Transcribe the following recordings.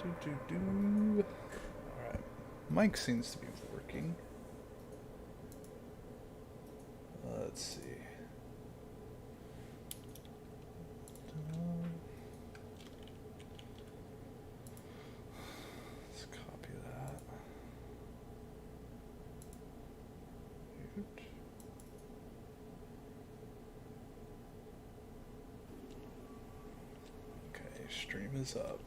Alright. Mic seems to be working. Let's see. Let's copy that. Okay, stream is up.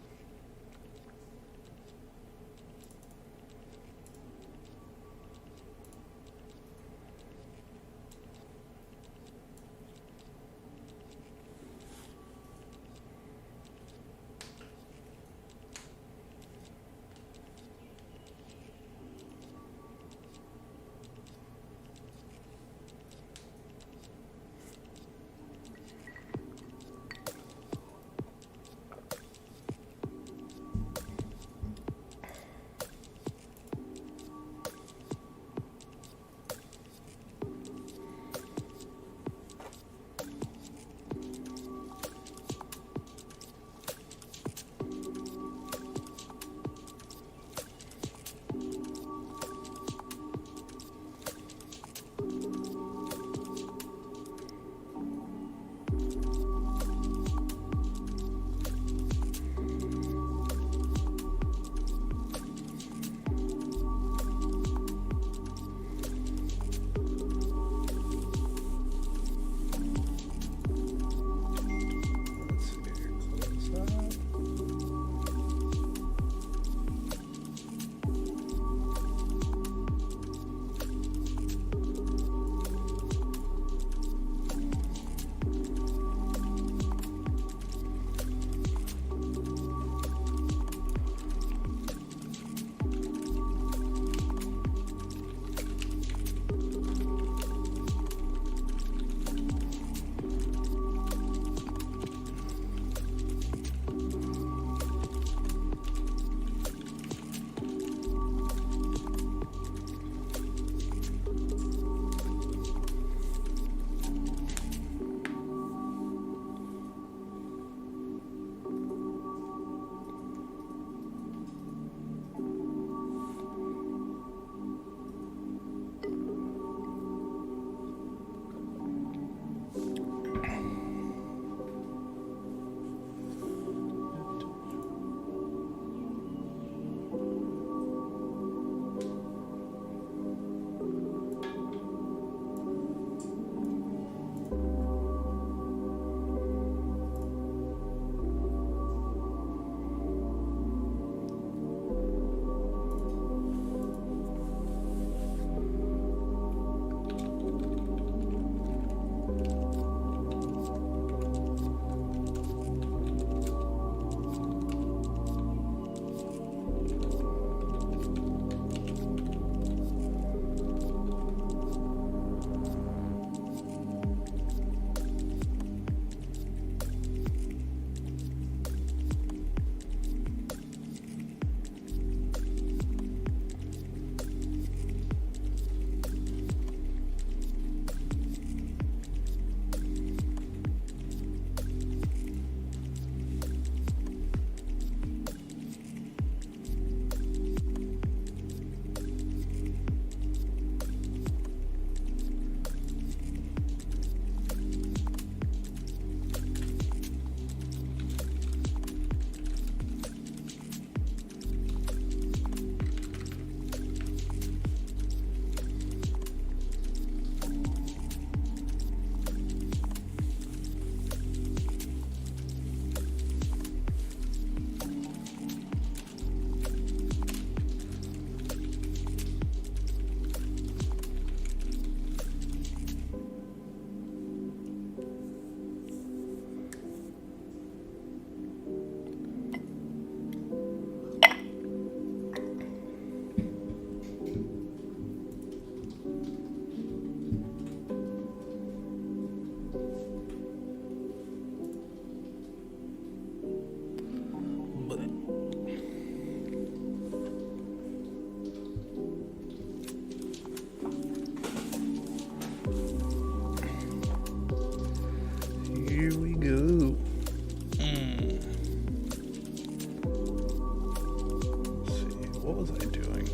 was I doing?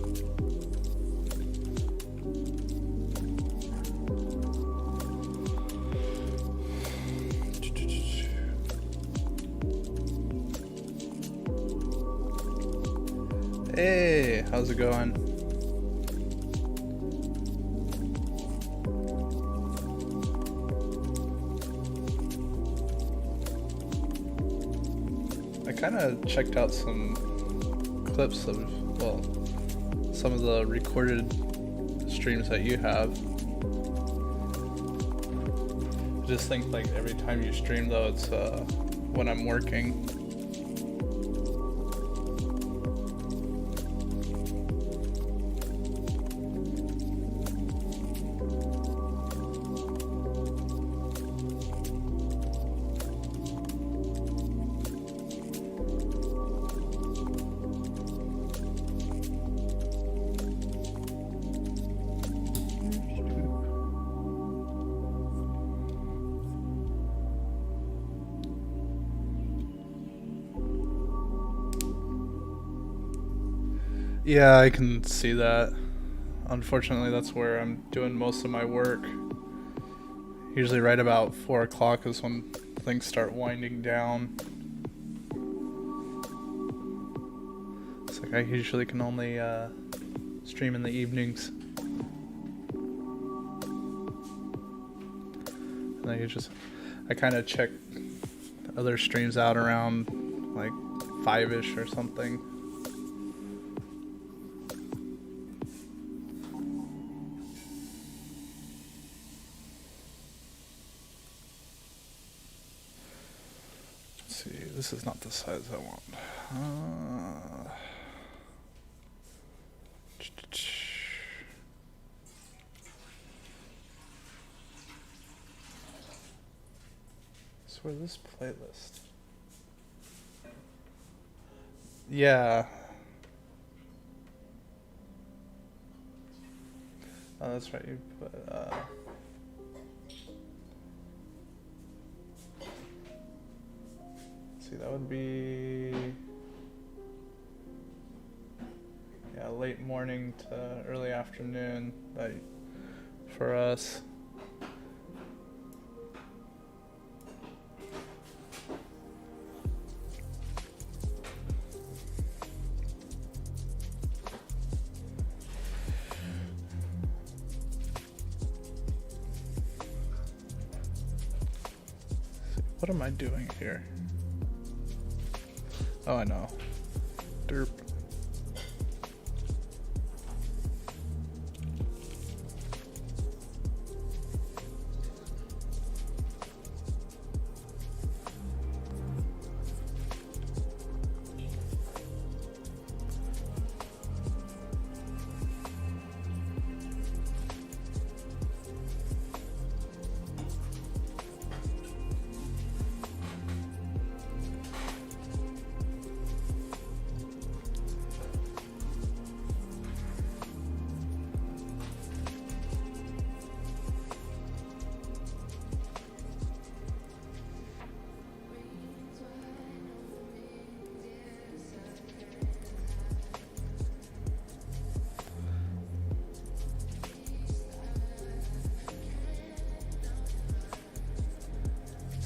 Hey, how's it going? I kind of checked out some clips of, well, some of the recorded streams that you have. I just think like every time you stream though, it's when I'm working. Yeah, I can see that. Unfortunately, that's where I'm doing most of my work. Usually right about 4 o'clock is when things start winding down. It's like I usually can only stream in the evenings. And I kind of check other streams out around like 5-ish or something. This is not the size I want. So where's this playlist? Yeah. Oh, that's right. You put. That would be late morning to early afternoon for us. What am I doing here? Oh, I know. Derp.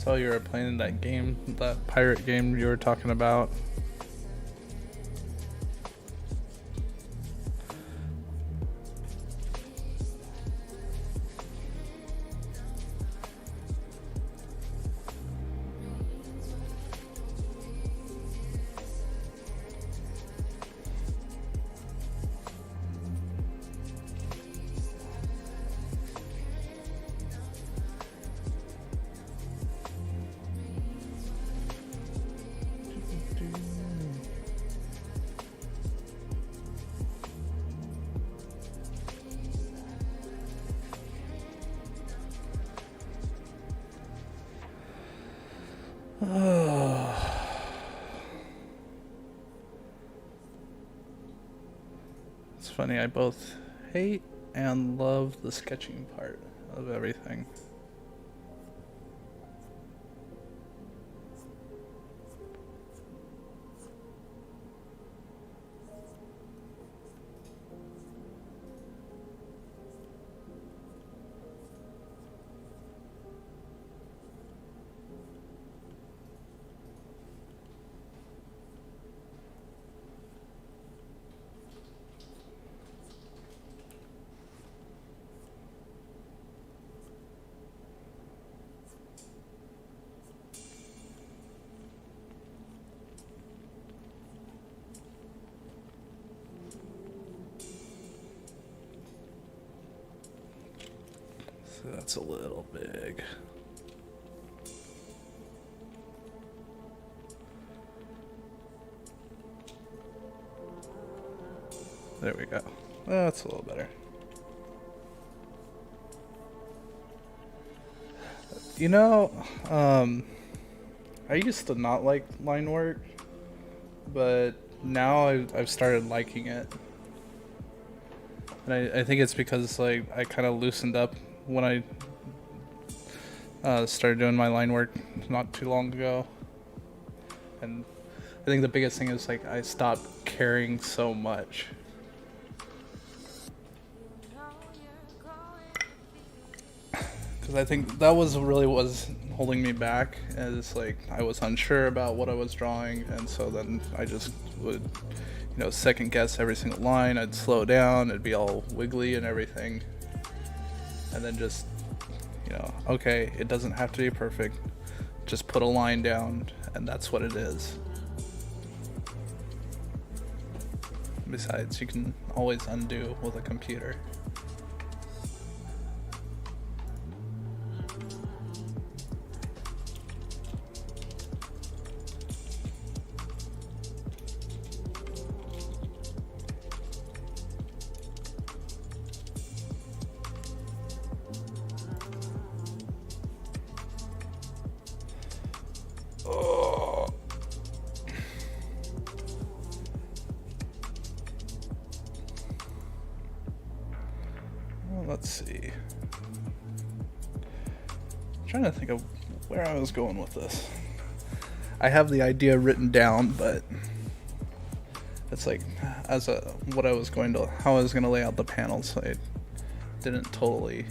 So you were playing that game, that pirate game you were talking about. It's funny, I both hate and love the sketching part of everything. So that's a little big. There we go. That's a little better. You know, I used to not like line work, but now I've started liking it. And I think it's because like I kind of loosened up when I started doing my line work not too long ago. And I think the biggest thing is like I stopped caring so much. Because I think that was really was holding me back, as like I was unsure about what I was drawing, and so then I just would, you know, second guess every single line. I'd slow down, it'd be all wiggly and everything, and then just, you know, okay, it doesn't have to be perfect, just put a line down and that's what it is. Besides, you can always undo with a computer. Let's see. I'm trying to think of where I was going with this. I have the idea written down, but it's like as a what I was going to, how I was going to lay out the panels. I didn't totally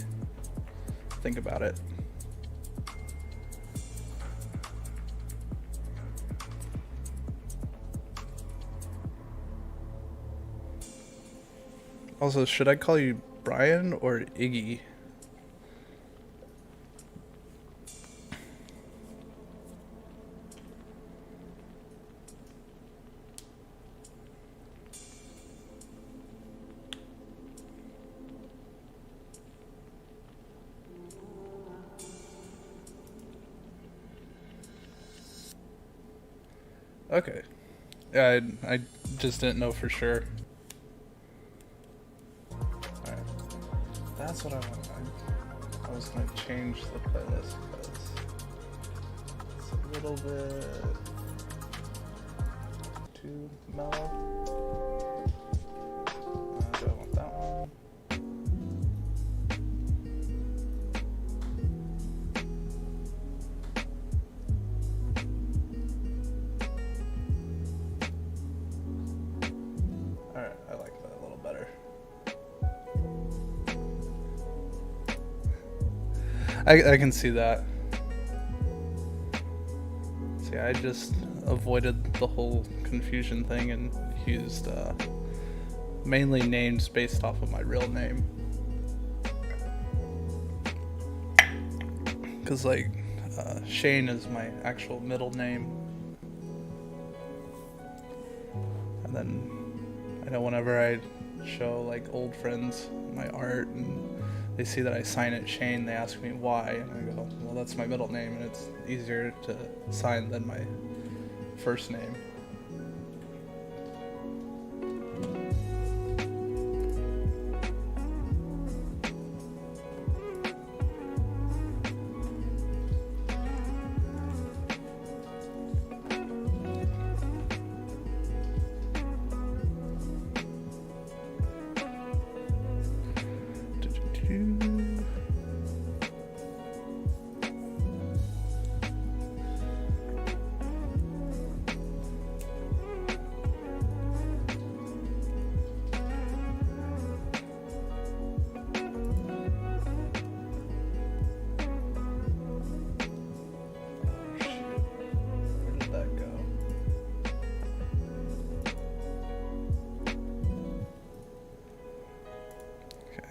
think about it. Also, should I call you Brian or Iggy? Okay. Yeah, I just didn't know for sure. Alright. That's what I want. I was going to change the playlist because it's a little bit too mellow. Do I want that one? Alright, I like that a little better. I can see that. See, I just avoided the whole confusion thing and used mainly names based off of my real name. Because, like, Shane is my actual middle name. And then I know whenever I show, like, old friends my art and they see that I sign it Shane, they ask me why, and I go, well, that's my middle name and it's easier to sign than my first name.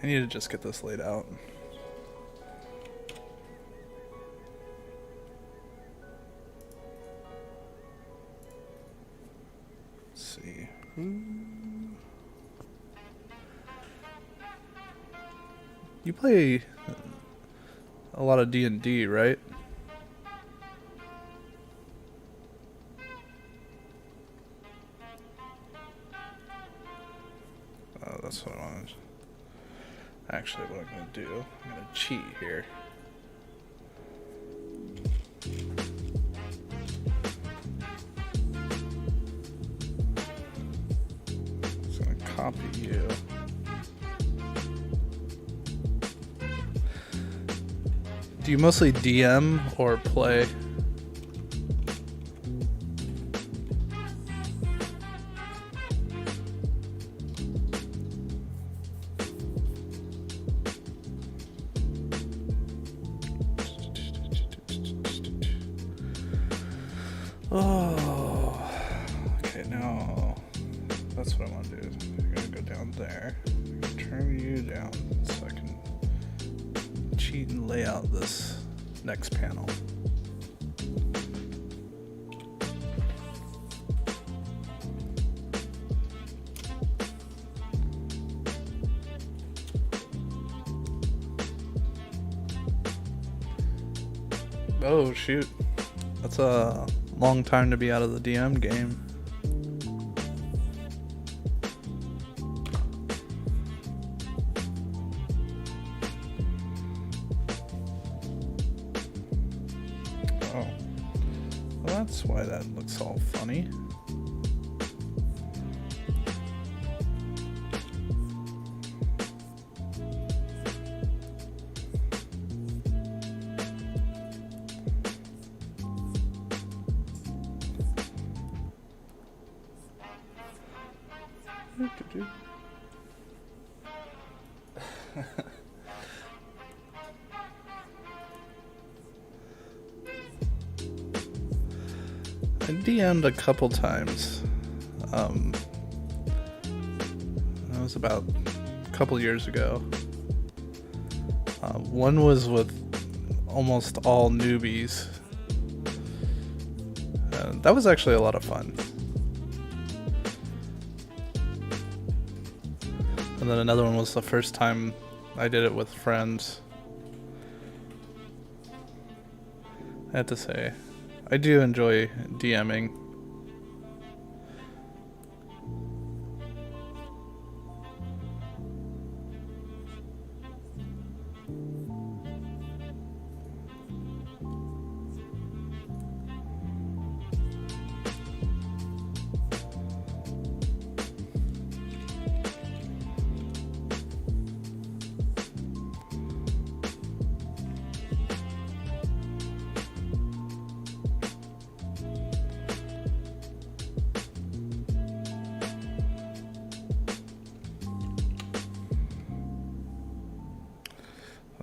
I need to just get this laid out. Let's see. You play a lot of D&D, right? Oh, that's what I wanted. Actually, what I'm gonna do, I'm gonna cheat here. Just gonna copy you. Do you mostly DM or play? Oh, okay, now that's what I want to do. I'm gonna go down there, turn you down so I can cheat and lay out this next panel. Oh shoot, that's a long time to be out of the DM game. Oh, well, that's why that looks all funny. I DM'd a couple times. That was about a couple years ago. One was with almost all newbies. That was actually a lot of fun. And then another one was the first time I did it with friends. I have to say, I do enjoy DMing.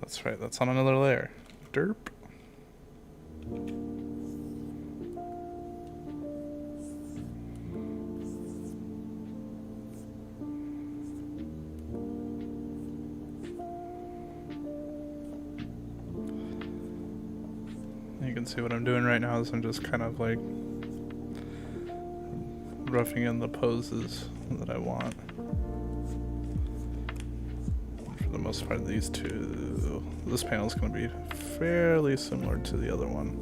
That's right, that's on another layer. Derp. You can see what I'm doing right now is I'm just kind of like roughing in the poses that I want. For the most part, these two, this panel is going to be fairly similar to the other one.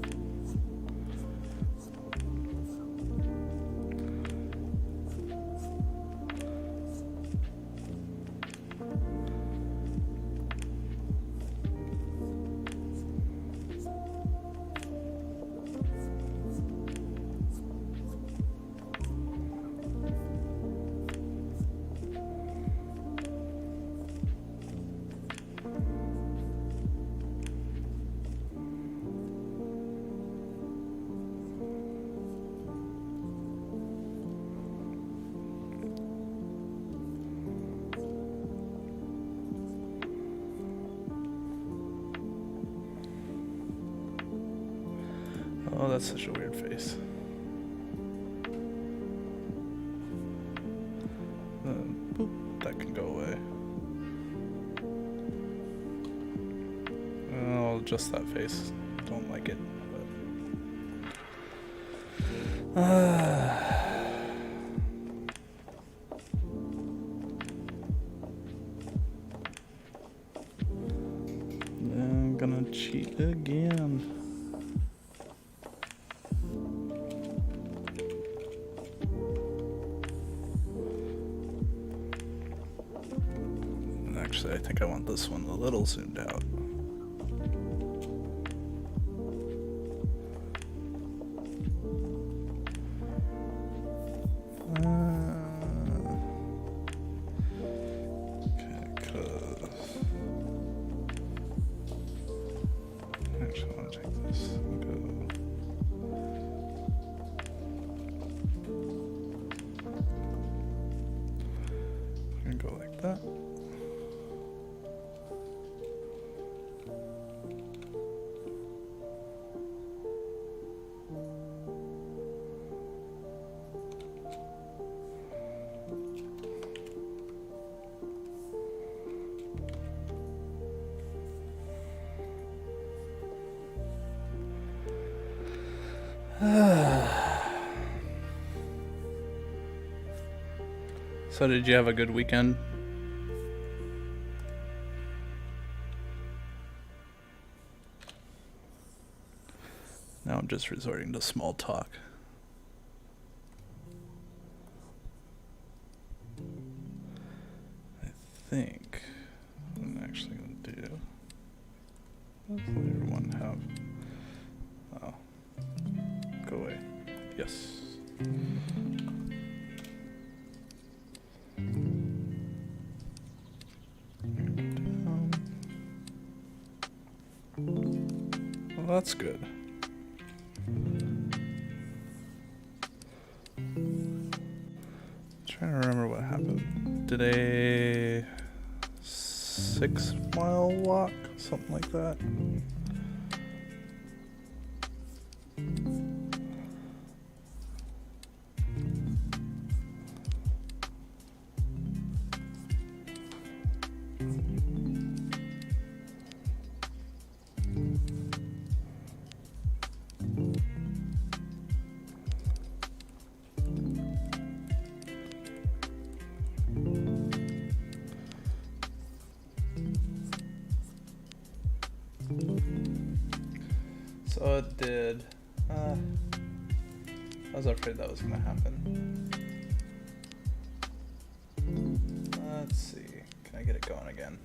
Oh, that's such a weird face. Boop, that can go away. Oh, just that face. Don't like it. gonna cheat again. Actually, I think I want this one a little zoomed out. Go like that. So did you have a good weekend? Now I'm just resorting to small talk. I think what I'm actually going to do. Does everyone have? Oh. Go away. Yes. Well, that's good. Trying to remember what happened. Did a 6-mile walk, something like that. So it did. I was afraid that was gonna happen. Let's see. Can I get it going again?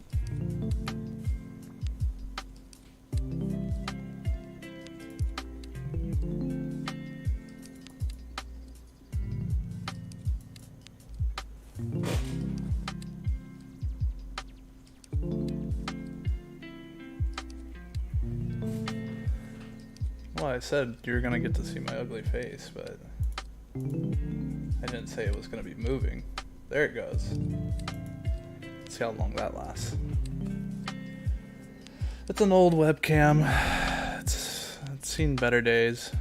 Well, I said you were gonna get to see my ugly face, but I didn't say it was gonna be moving. There it goes. Let's see how long that lasts. It's an old webcam. It's seen better days.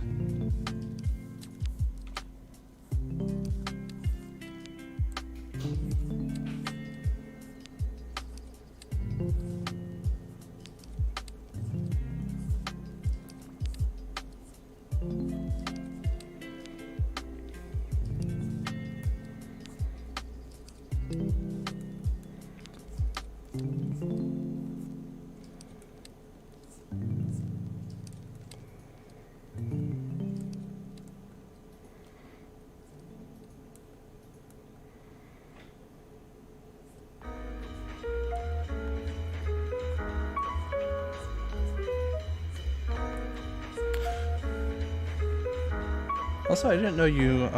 Also, I didn't know you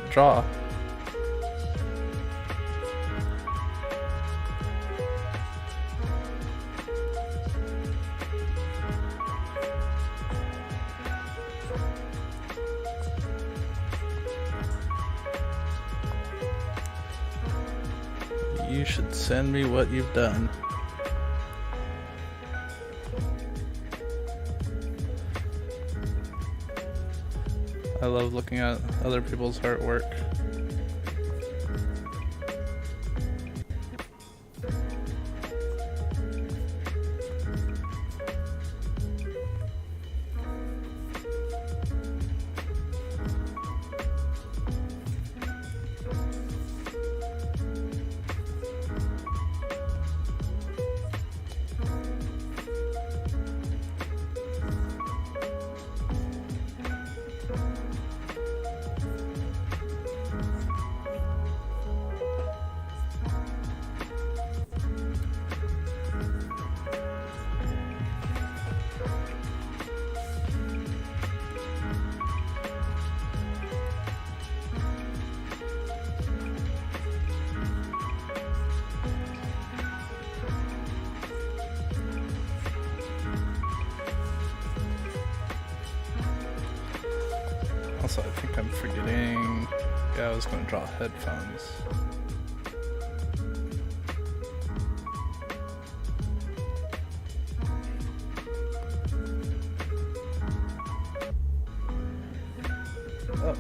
draw. You should send me what you've done. I love looking at other people's artwork. I was gonna draw headphones. Oh.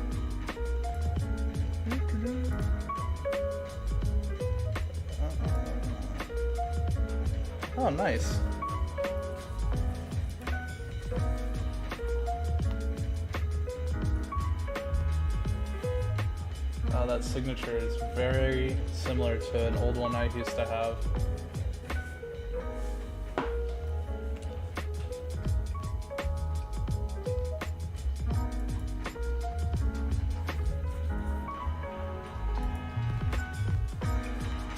Oh, nice. That signature is very similar to an old one I used to have.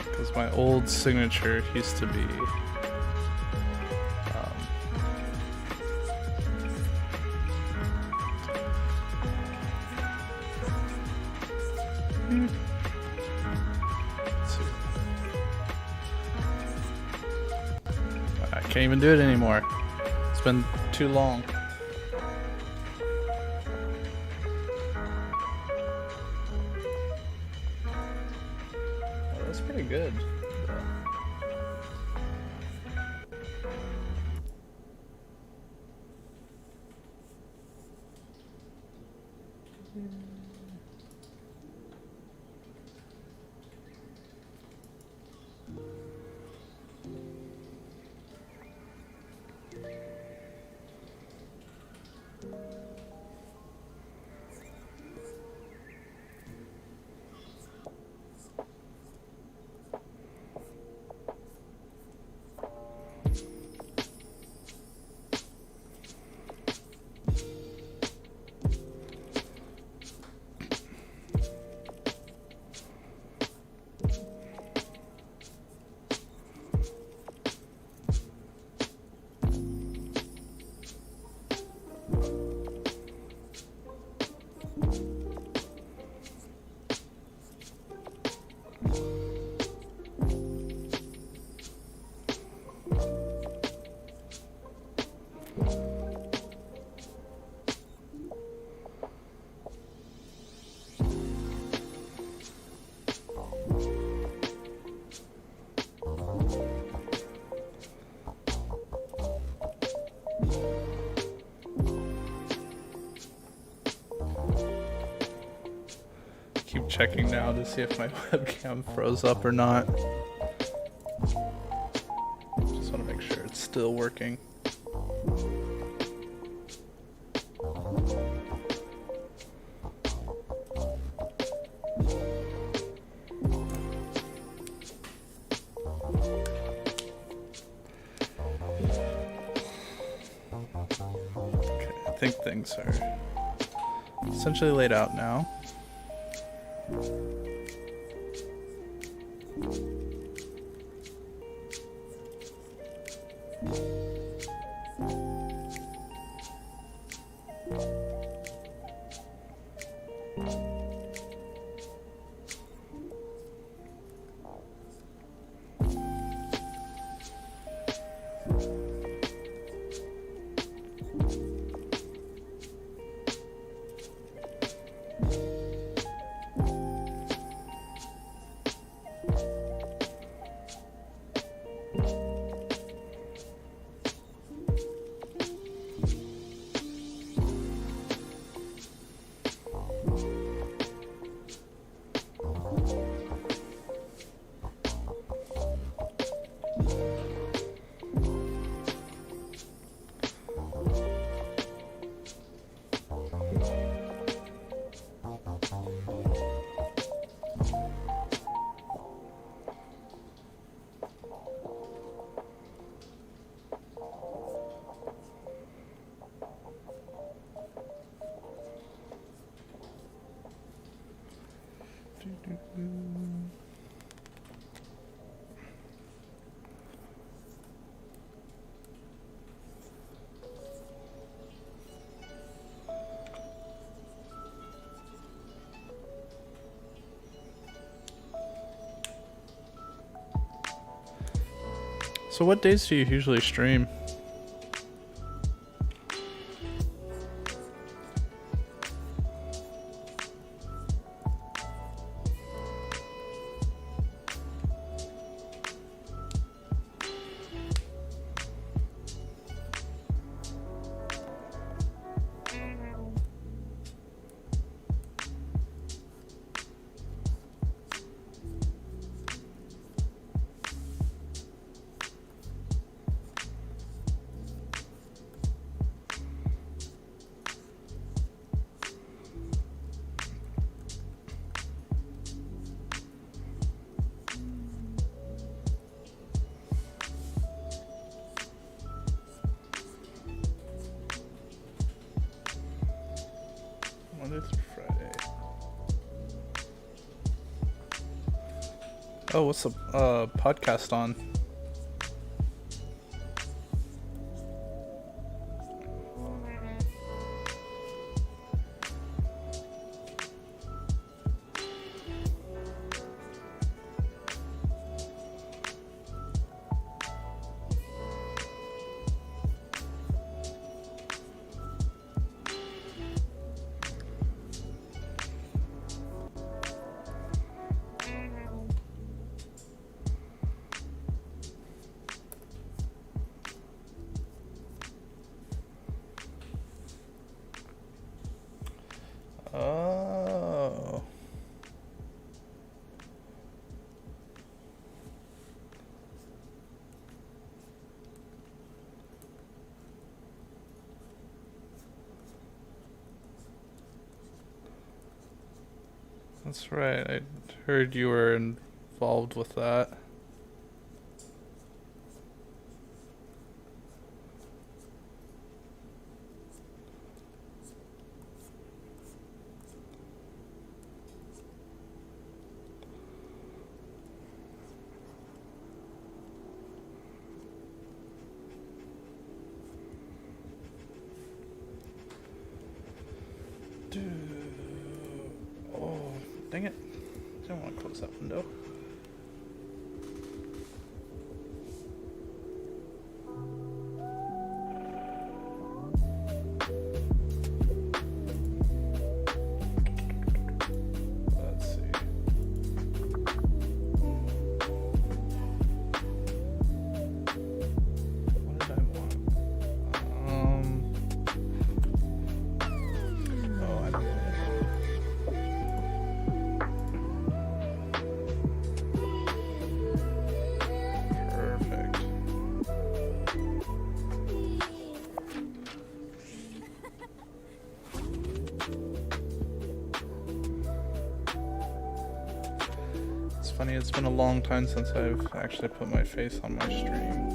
Because my old signature used to be I can't even do it anymore. It's been too long. Oh, that's pretty good. Keep checking now to see if my webcam froze up or not. Just want to make sure it's still working. Okay, I think things are essentially laid out now. So what days do you usually stream? Oh, what's the podcast on? Oh. That's right. I heard you were involved with that. Dude. Oh, dang it. I don't want to close that window. Let's see. What did I want? Oh, I don't know. Perfect. It's funny, it's been a long time since I've actually put my face on my stream.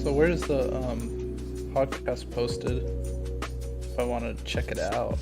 So where's the podcast posted if I want to check it out?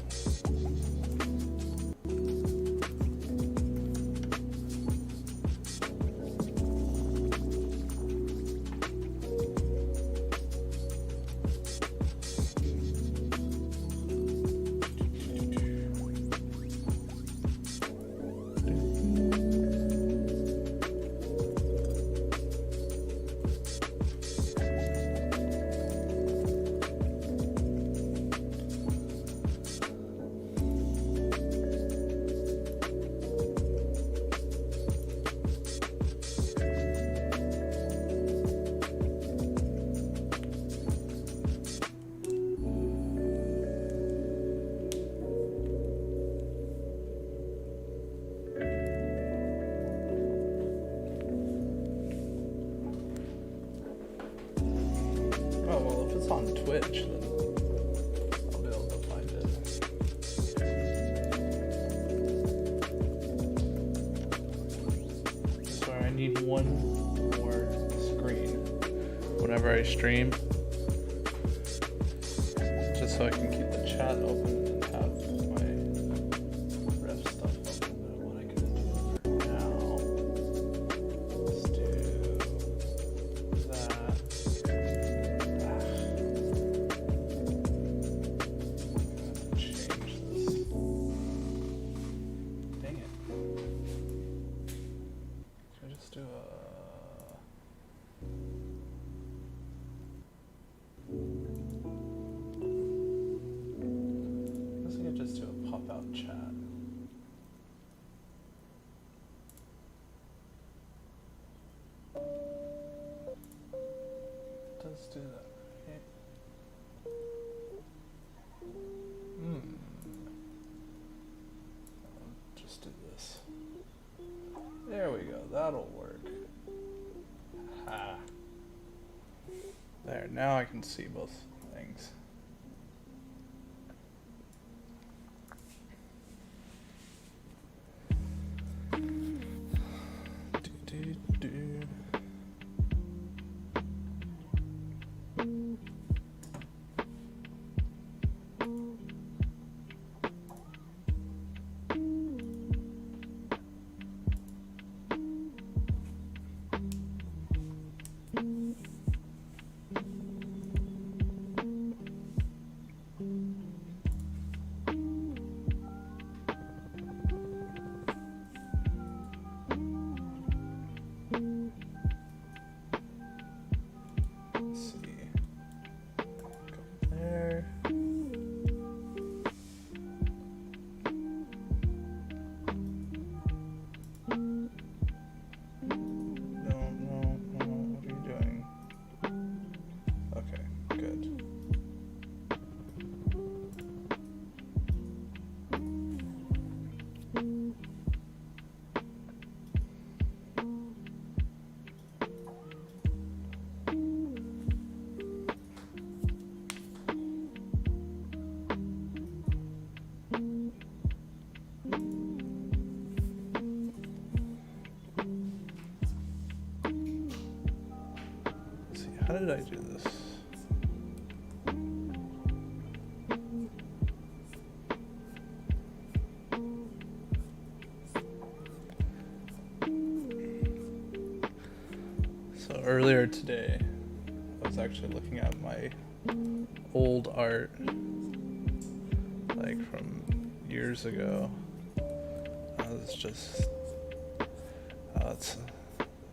it's on Twitch, then I'll be able to find it. Sorry, I need one more screen whenever I stream, just so I can keep the chat open and have my ref stuff open. But what I can do for now is do that. Change this. Dang it. Should I just do a... I guess I could just do a pop-out chat. It does do that, right? I'll just do this. There we go, that'll work. Ha. There, now I can see both things. Do. Let's see. Go there. No, what are you doing? Okay, good. Let's see, how did I do this? So earlier today, I was actually looking at my old art, like from years ago. It's just, it's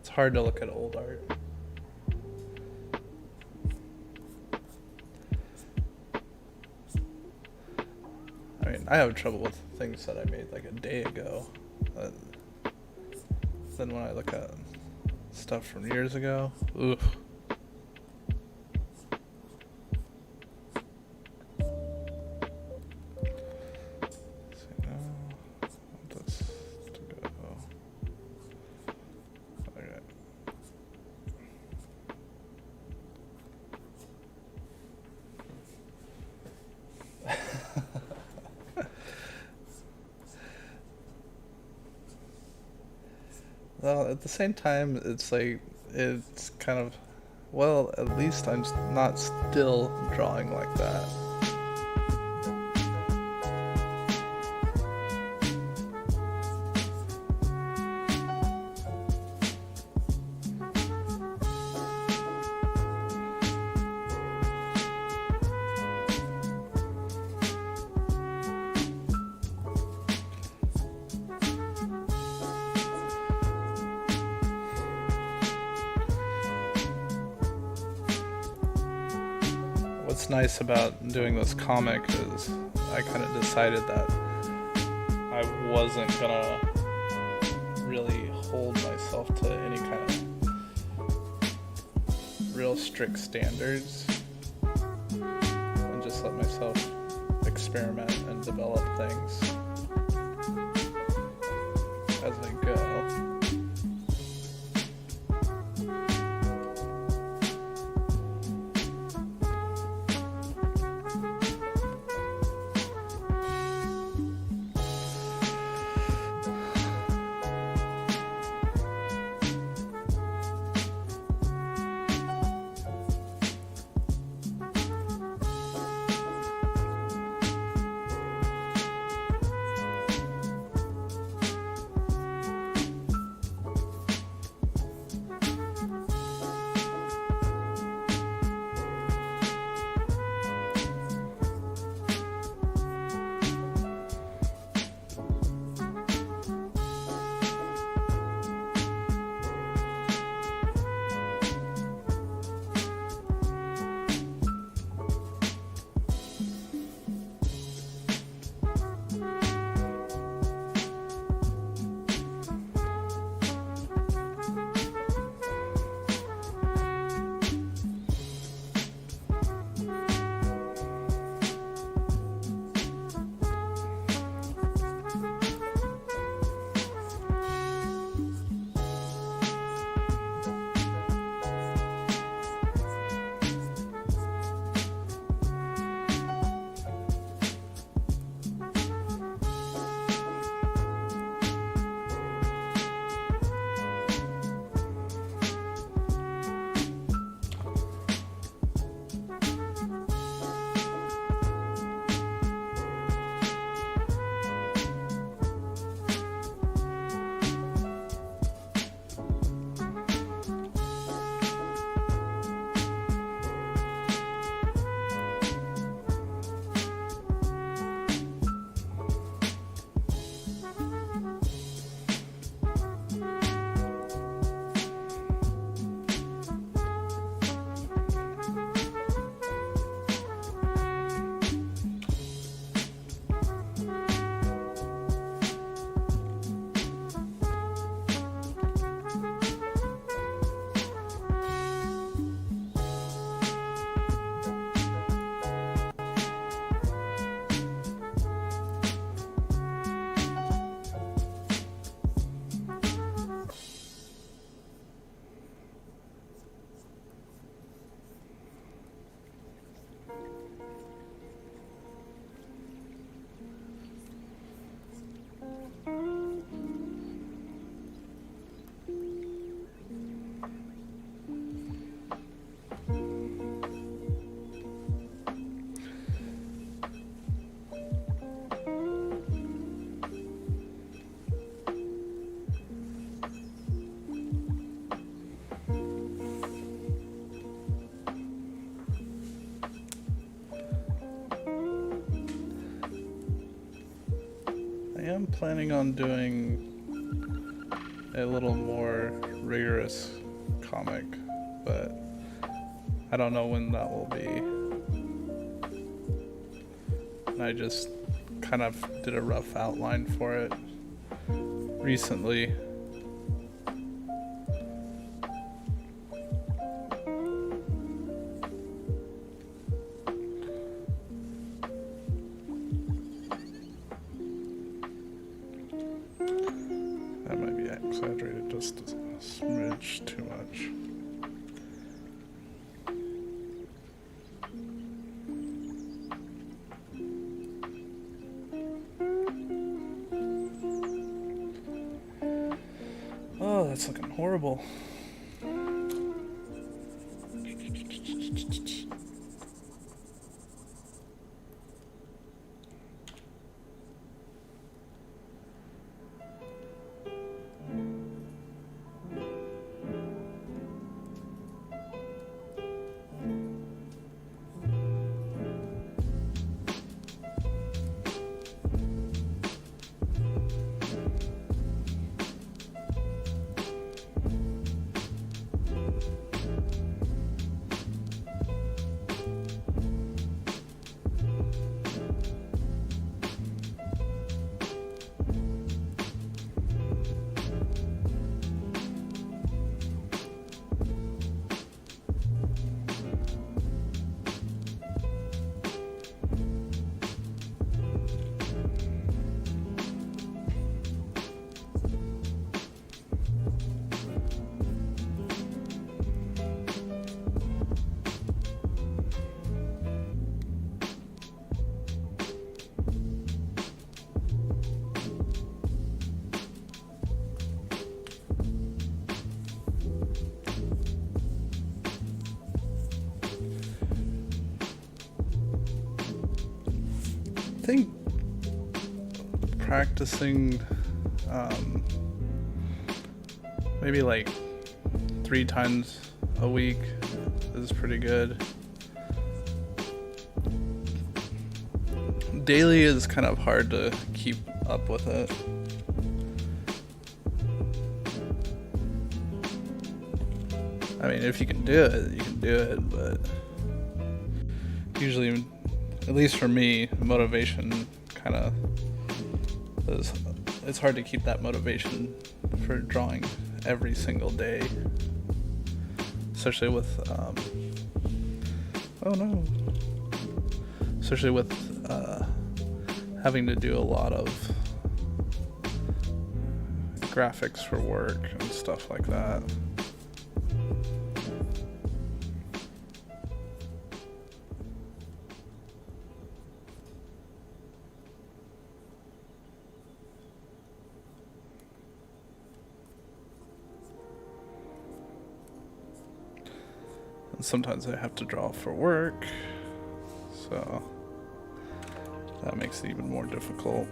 hard to look at old art. I mean, I have trouble with things that I made like a day ago. Then when I look at stuff from years ago, oof. So now, I want this to go. Okay. Well, at the same time, it's like, it's kind of, well, at least I'm not still drawing like that. What's nice about doing this comic is I kind of decided that I wasn't gonna really hold myself to any kind of real strict standards and just let myself experiment and develop things as I go. am planning on doing a little more rigorous comic, but I don't know when that will be. And I just kind of did a rough outline for it recently. That might be exaggerated just a smidge too much. Oh, that's looking horrible. I think practicing maybe like 3 times a week is pretty good. Daily is kind of hard to keep up with it. I mean, if you can do it, you can do it, but usually, at least for me, motivation kind of is, it's hard to keep that motivation for drawing every single day, especially with having to do a lot of graphics for work and stuff like that. And sometimes I have to draw for work, so that makes it even more difficult.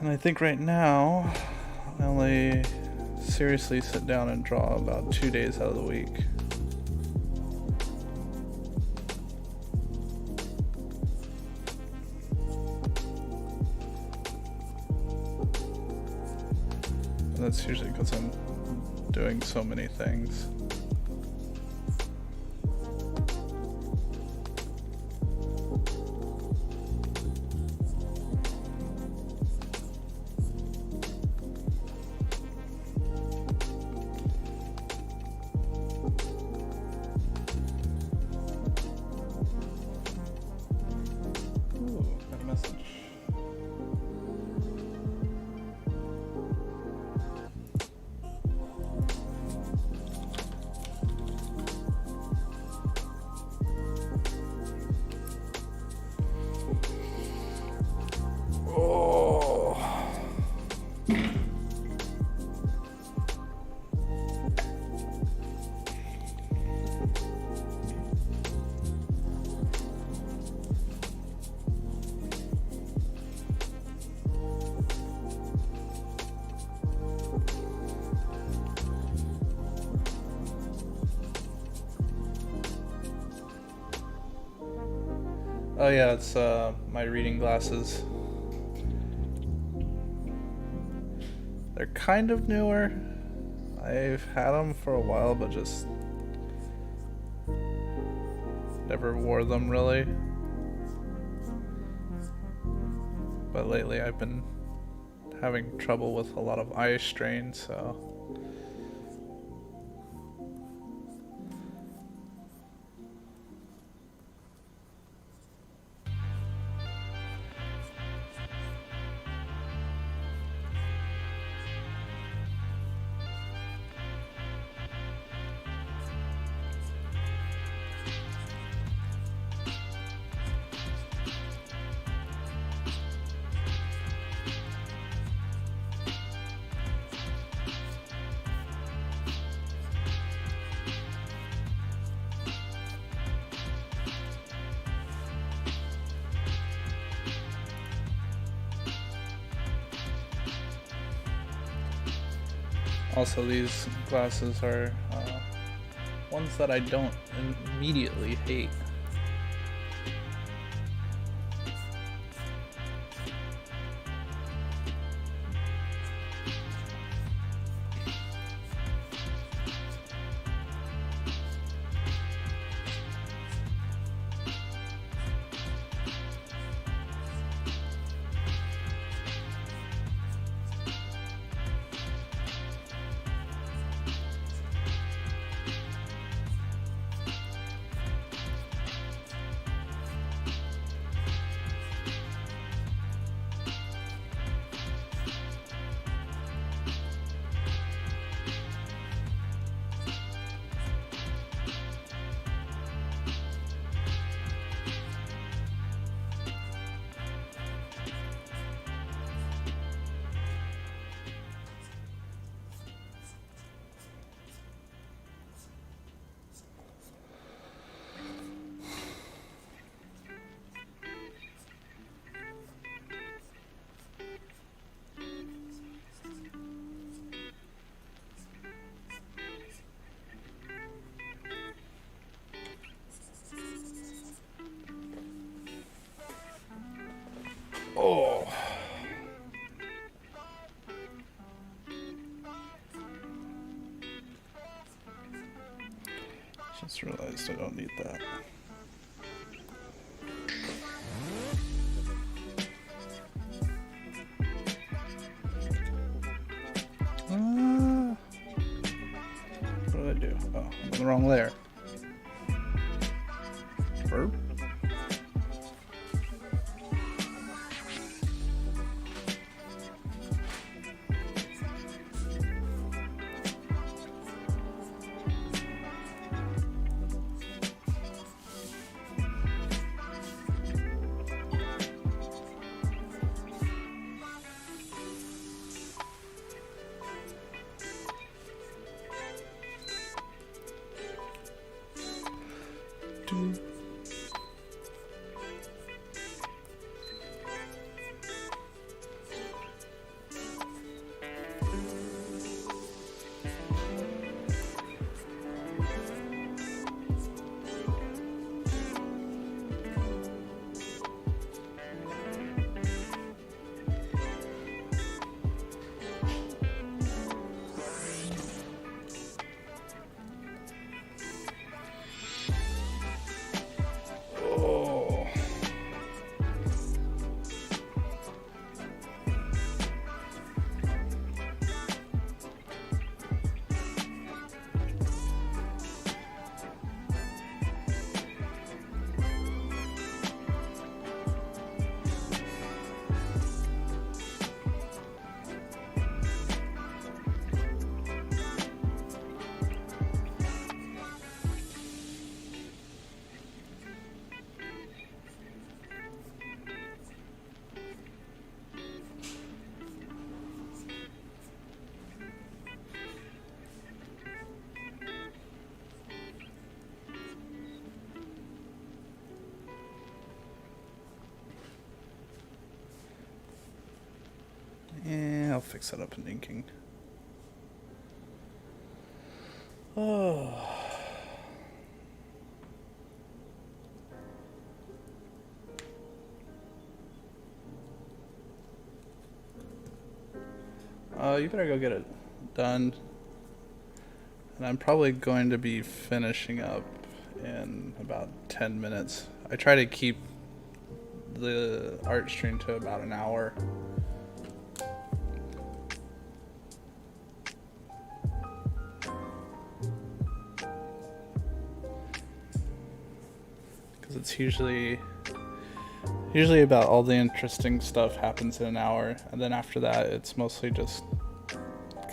And I think right now, I only seriously sit down and draw about 2 days out of the week. And that's usually because I'm doing so many things. Oh yeah, it's my reading glasses. They're kind of newer. I've had them for a while, but just never wore them really. But lately I've been having trouble with a lot of eye strain, so also these glasses are ones that I don't immediately hate. Oh. Just realized I don't need that. What did I do? Oh, I'm in the wrong layer. Verb? Yeah, I'll fix that up in inking. Oh. You better go get it done. And I'm probably going to be finishing up in about 10 minutes. I try to keep the art stream to about an hour. Because it's usually about all the interesting stuff happens in an hour, and then after that it's mostly just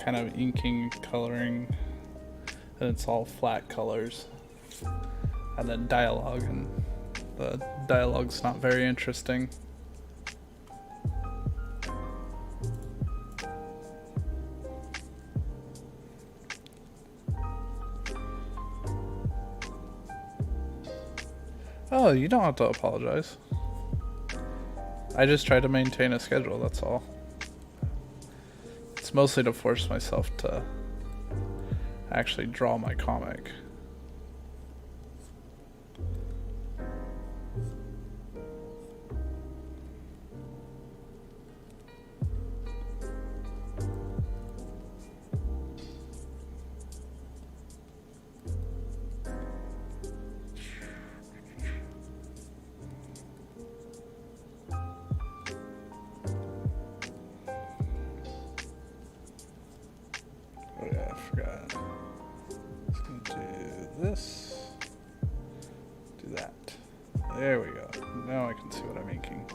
kind of inking, coloring, and it's all flat colors, and then dialogue, and the dialogue's not very interesting. Oh, you don't have to apologize. I just try to maintain a schedule, that's all. It's mostly to force myself to actually draw my comic. Oh yeah, I forgot. It's gonna do this. Do that. There we go. Now I can see what I'm inking.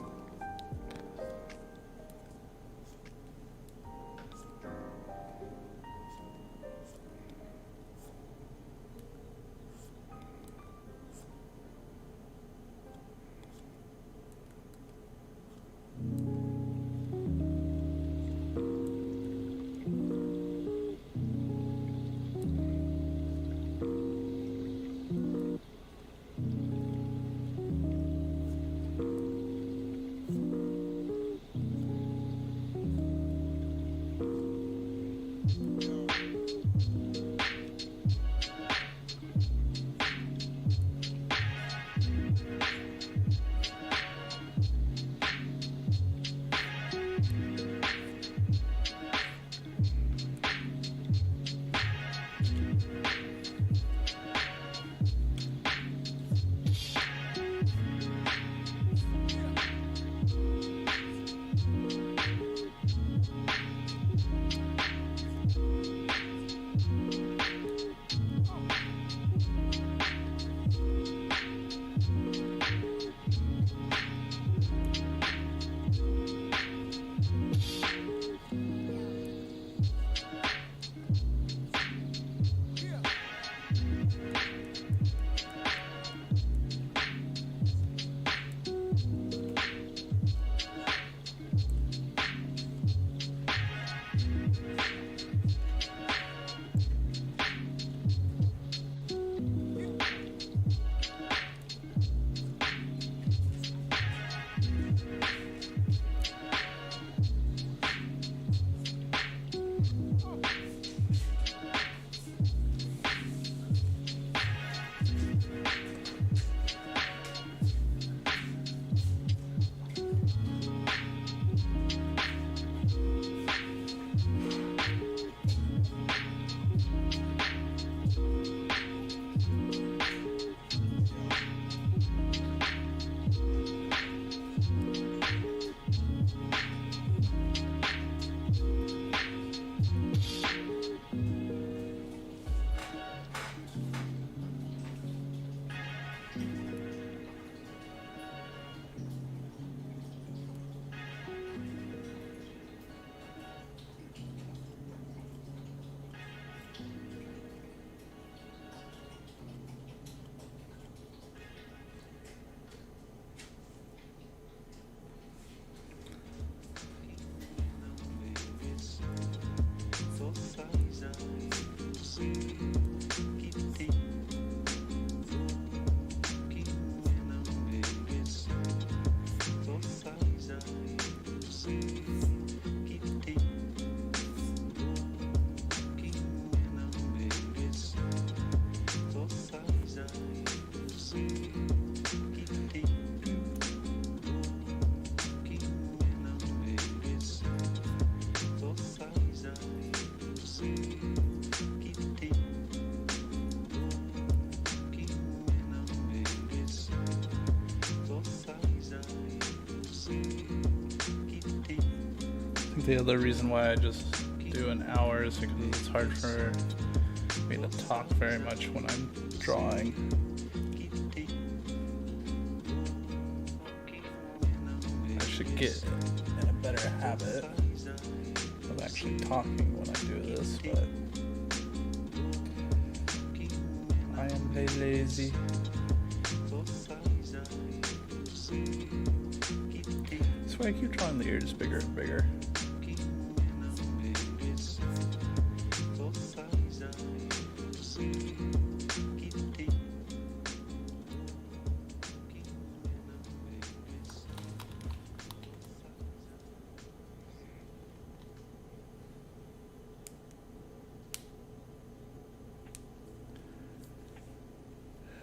The other reason why I just do an hour is because it's hard for me to talk very much when I'm drawing. I should get in a better habit of actually talking when I do this, but I am very lazy. That's why I keep drawing the ears bigger and bigger.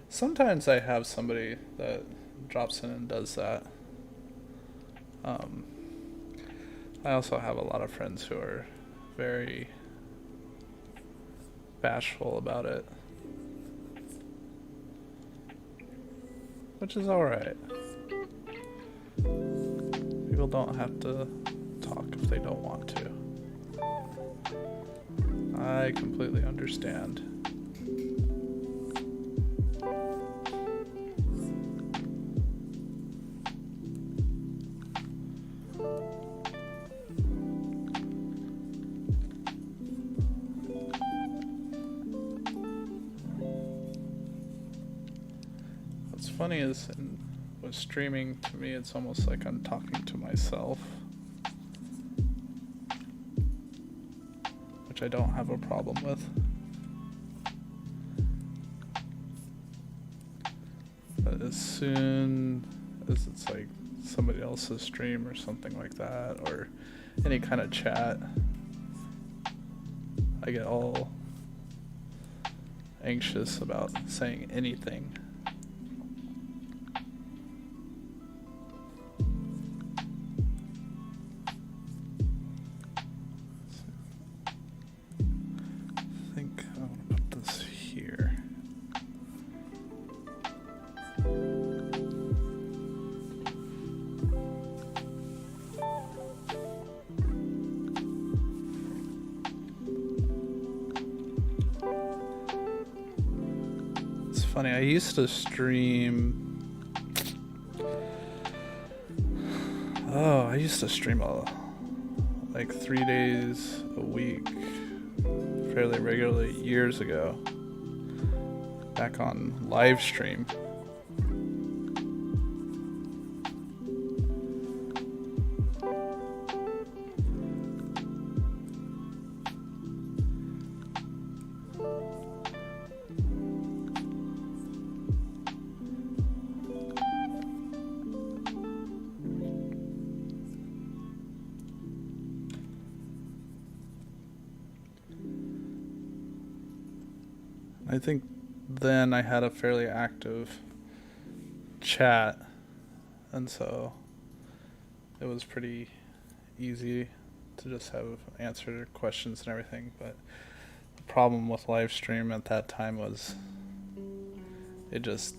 Sometimes I have somebody that drops in and does that. I also have a lot of friends who are very bashful about it, which is alright. People don't have to talk if they don't want to. I completely understand. What's funny is with streaming, to me it's almost like I'm talking to myself, which I don't have a problem with. But as soon as it's like somebody else's stream or something like that, or any kind of chat, I get all anxious about saying anything. Funny, I used to stream. I used to stream like 3 days a week, fairly regularly years ago. Back on live stream. I think then I had a fairly active chat, and so it was pretty easy to just have answer questions and everything. But the problem with live stream at that time was it just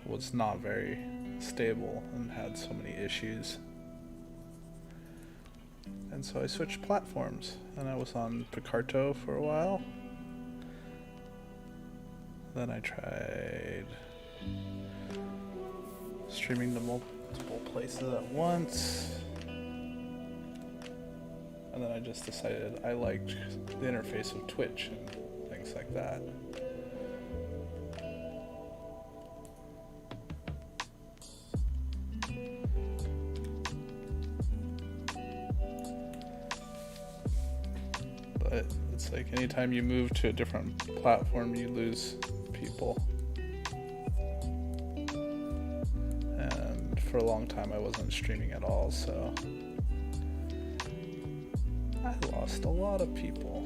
was not very stable and had so many issues. And so I switched platforms, and I was on Picarto for a while. Then I tried streaming to multiple places at once. And then I just decided I liked the interface of Twitch and things like that. But it's like anytime you move to a different platform, you lose people. And for a long time I wasn't streaming at all, so I lost a lot of people.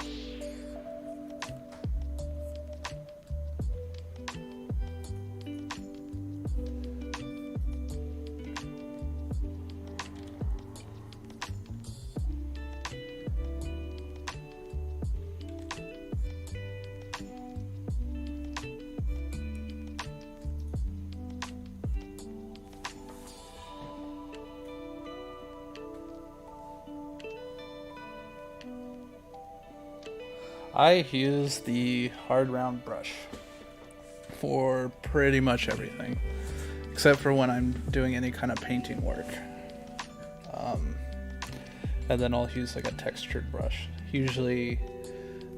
I use the hard round brush for pretty much everything, except for when I'm doing any kind of painting work. And then I'll use like a textured brush. Usually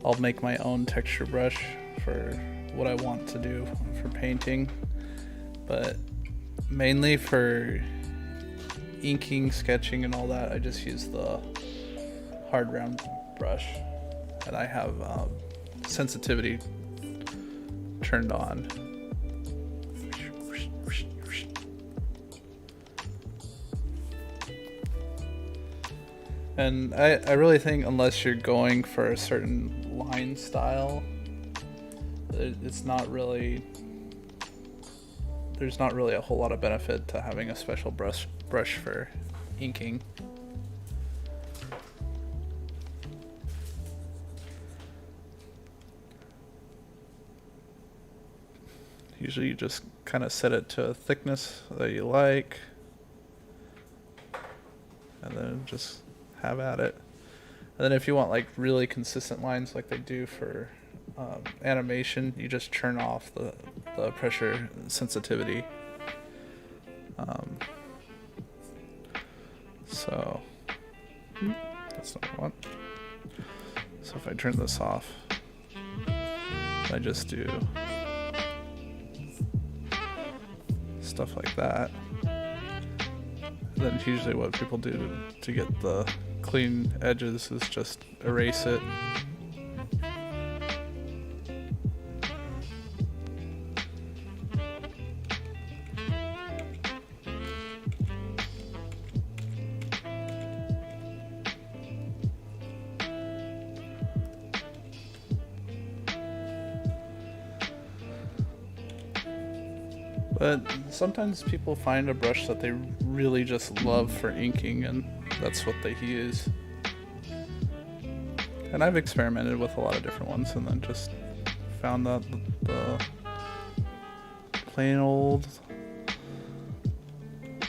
I'll make my own texture brush for what I want to do for painting, but mainly for inking, sketching, and all that, I just use the hard round brush, and I have sensitivity turned on. And I really think unless you're going for a certain line style, it's not really, there's not really a whole lot of benefit to having a special brush for inking. Usually you just kind of set it to a thickness that you like, and then just have at it. And then if you want like really consistent lines like they do for animation, you just turn off the pressure sensitivity. So that's not what I want. So if I turn this off, I just do stuff like that. And then usually what people do to get the clean edges is just erase it. But sometimes people find a brush that they really just love for inking, and that's what they use. And I've experimented with a lot of different ones and then just found that the plain old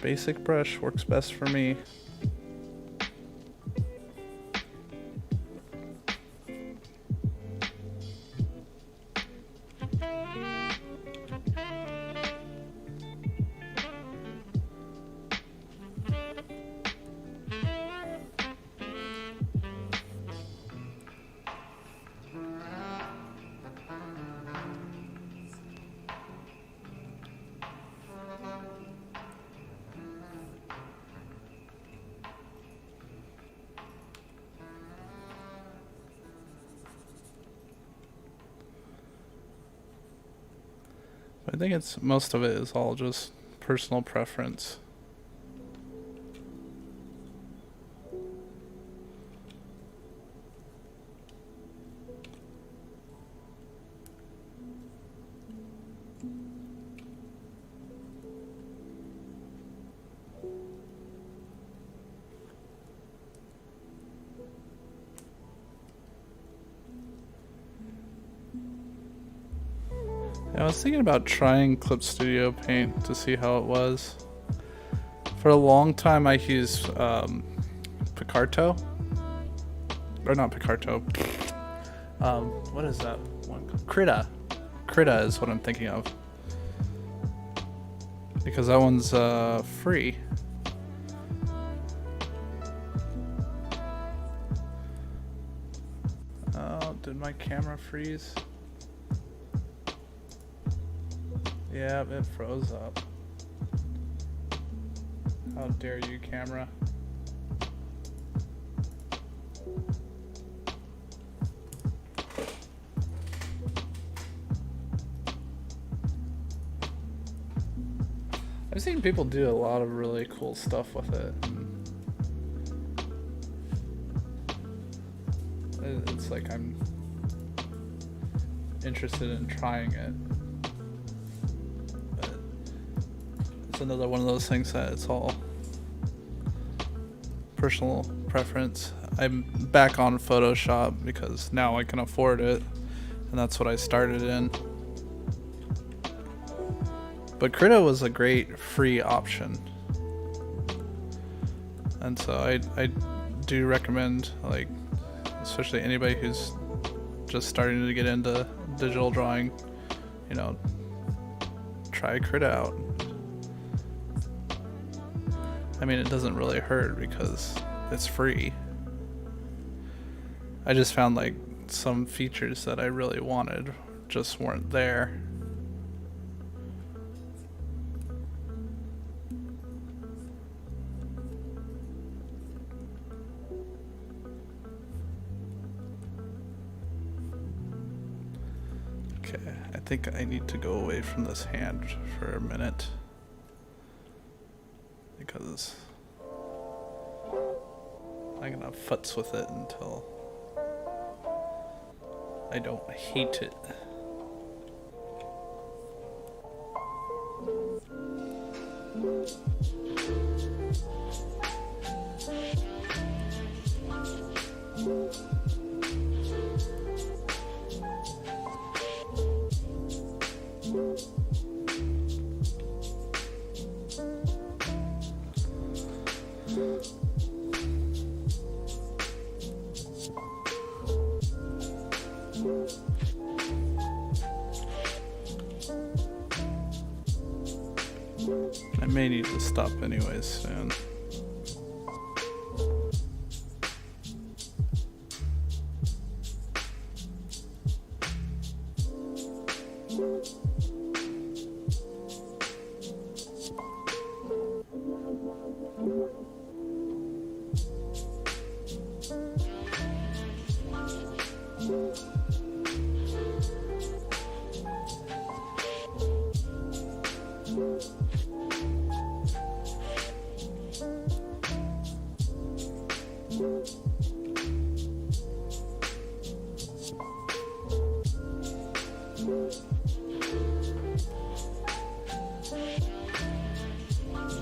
basic brush works best for me. I think it's most of it is all just personal preference. I was thinking about trying Clip Studio Paint to see how it was. For a long time I used Picarto. Or not Picarto. What is that one called? Krita. Krita is what I'm thinking of. Because that one's free. Oh, did my camera freeze? Yeah, it froze up. How dare you, camera? I've seen people do a lot of really cool stuff with it. It's like I'm interested in trying it. It's another one of those things that it's all personal preference. I'm back on Photoshop because now I can afford it, and that's what I started in. But Krita was a great free option, and so I do recommend, like, especially anybody who's just starting to get into digital drawing, you know, try Crit out. I mean, it doesn't really hurt because it's free. I just found like some features that I really wanted just weren't there. Okay, I think I need to go away from this hand for a minute because I'm gonna futz with it until I don't hate it. I may need to stop anyways soon.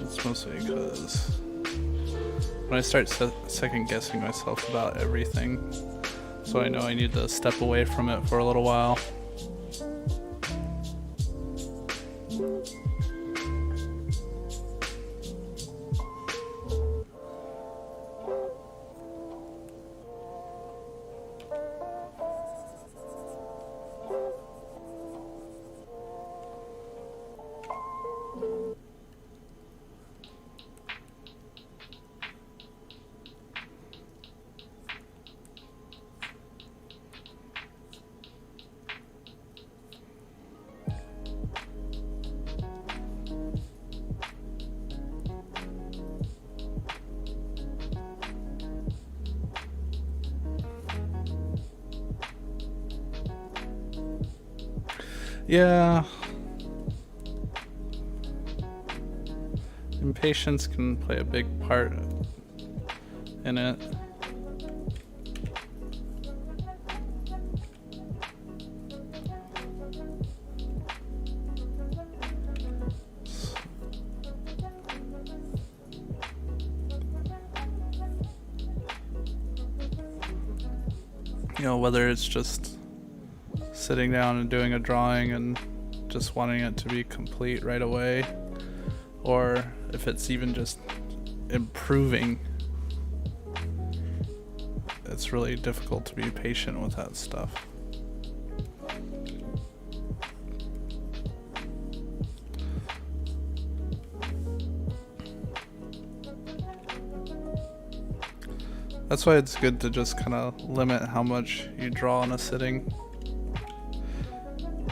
It's mostly because when I start second guessing myself about everything, so I know I need to step away from it for a little while. Yeah. Impatience can play a big part in it. You know, whether it's just sitting down and doing a drawing and just wanting it to be complete right away, or if it's even just improving, it's really difficult to be patient with that stuff. That's why it's good to just kind of limit how much you draw in a sitting.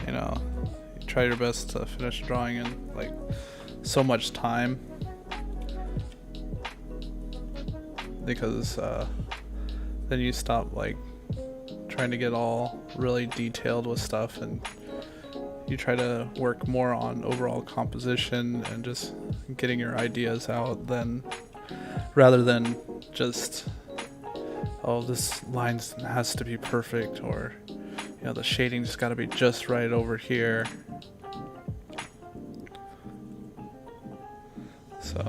You know, you try your best to finish a drawing in like so much time, because then you stop like trying to get all really detailed with stuff, and you try to work more on overall composition and just getting your ideas out, rather than just, oh, this line has to be perfect, or you know, the shading's got to be just right over here. So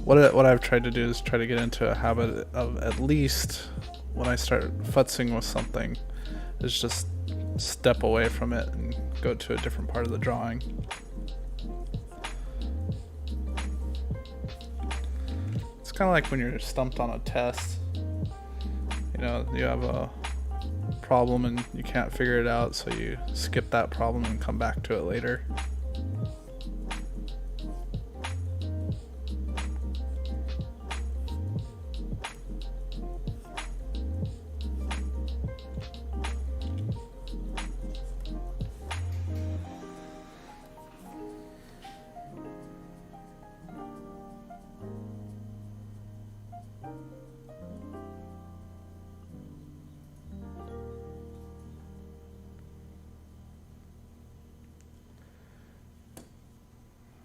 what I've tried to do is try to get into a habit of, at least when I start futzing with something, is just step away from it and go to a different part of the drawing. It's kind of like when you're stumped on a test. You know, you have a problem and you can't figure it out, so you skip that problem and come back to it later.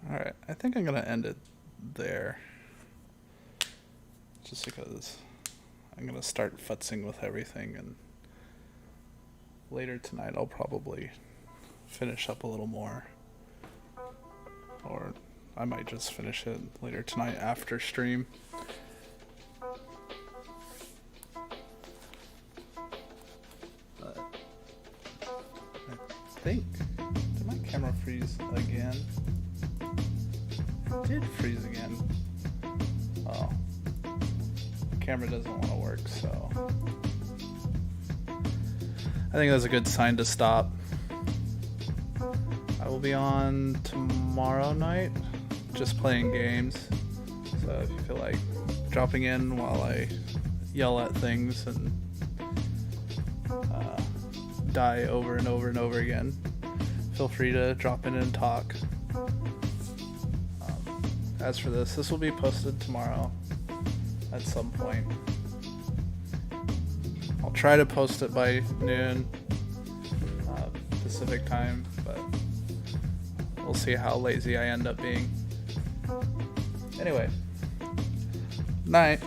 Alright, I think I'm gonna end it there. Just because I'm gonna start futzing with everything, and later tonight I'll probably finish up a little more. Or I might just finish it later tonight after stream. But I think, did my camera freeze again? It did freeze again. Oh. The camera doesn't want to work, so I think that's a good sign to stop. I will be on tomorrow night, just playing games. So if you feel like dropping in while I yell at things and die over and over and over again, feel free to drop in and talk. As for this will be posted tomorrow at some point. I'll try to post it by noon Pacific time, but we'll see how lazy I end up being. Anyway, night.